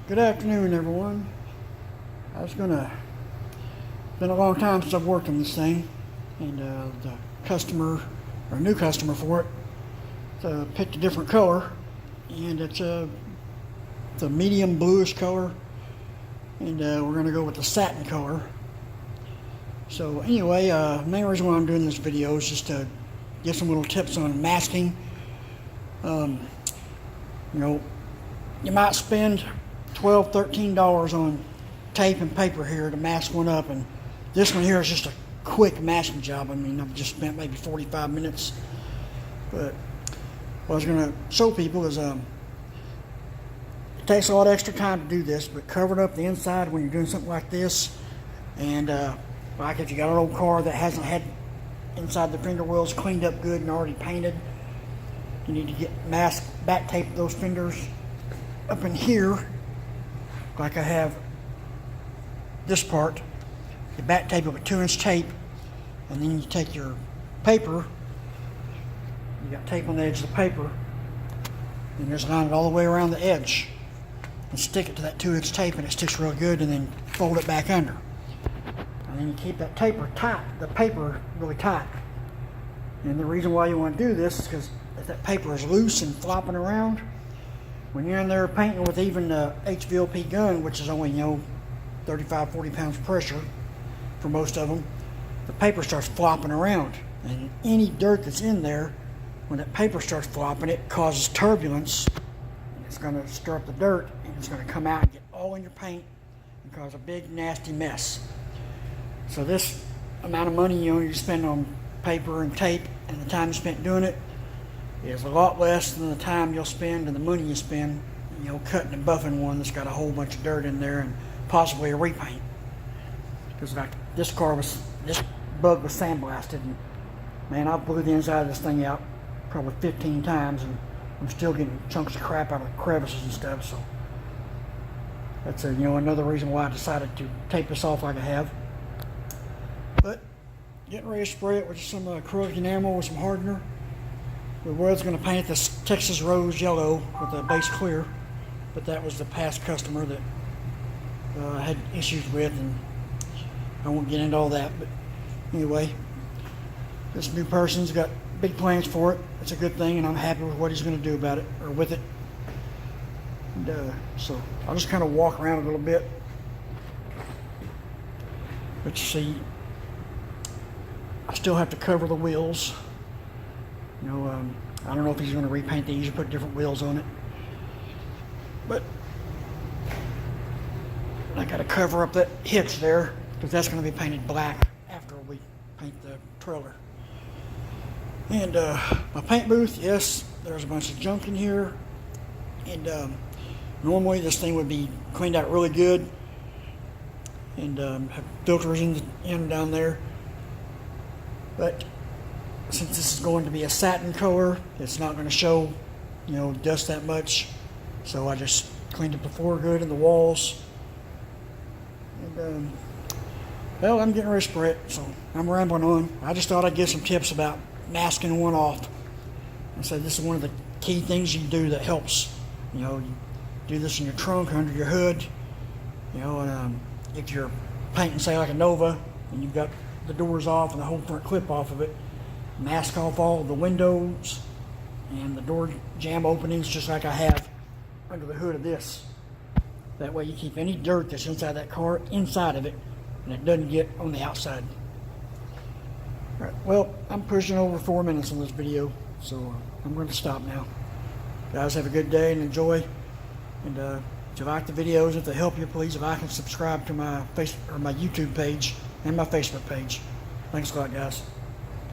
Good afternoon, everyone. Been a long time since I've worked on this thing, and the customer, or new customer for it, picked a different color, and it's a medium bluish color, and we're gonna go with the satin color. So anyway, main reason why I'm doing this video is just to give some little tips on masking. You might spend $12, $13 on tape and paper here to mask one up, and this one here is just a quick masking job. I mean, I've just spent maybe 45 minutes, but what I was going to show people is it takes a lot of extra time to do this, but cover it up the inside when you're doing something like this. And like if you got an old car that hasn't had inside the fender wells cleaned up good and already painted, you need to get back tape those fenders up in here, like I have this part. You back tape it with 2-inch tape, and then you take your paper, you got tape on the edge of the paper, and just line it all the way around the edge and stick it to that 2-inch tape, and it sticks real good, and then fold it back under. And then you keep that paper really tight. And the reason why you want to do this is because if that paper is loose and flopping around, when you're in there painting with even a HVLP gun, which is only 35, 40 pounds of pressure for most of them, the paper starts flopping around, and any dirt that's in there, when that paper starts flopping, it causes turbulence, and it's going to stir up the dirt, and it's going to come out and get all in your paint and cause a big nasty mess. So this amount of money you spend on paper and tape and the time you spent doing it is a lot less than the time you'll spend and the money you spend, cutting and buffing one that's got a whole bunch of dirt in there and possibly a repaint. Because like this bug was sandblasted, and man, I blew the inside of this thing out probably 15 times, and I'm still getting chunks of crap out of the crevices and stuff. So that's another reason why I decided to tape this off like I have. But getting ready to spray it with some acrylic enamel with some hardener. We was going to paint this Texas Rose yellow with a base clear, but that was the past customer that I had issues with, and I won't get into all that. But anyway, this new person's got big plans for it. It's a good thing, and I'm happy with what he's going to do about it, or with it. And, so I'll just kind of walk around a little bit. But you see, I still have to cover the wheels. I don't know if he's going to repaint these or put different wheels on it, but I got to cover up that hitch there because that's going to be painted black after we paint the trailer. And my paint booth, yes, there's a bunch of junk in here, and normally this thing would be cleaned out really good and have filters in down there, but since this is going to be a satin color, it's not going to show, dust that much. So I just cleaned up the floor good and the walls. And, well, I'm getting ready to spray it, so I'm rambling on. I just thought I'd give some tips about masking one off. I said this is one of the key things you do that helps. You do this in your trunk, under your hood. And if you're painting, say, like a Nova, and you've got the doors off and the whole front clip off of it, mask off all of the windows and the door jamb openings just like I have under the hood of this. That way you keep any dirt that's inside that car inside of it, and it doesn't get on the outside. All right, well, I'm pushing over 4 minutes on this video, so I'm going to stop now. Guys, have a good day and enjoy. And if you like the videos, if they help you, please like and subscribe to my YouTube page and my Facebook page. Thanks a lot, guys.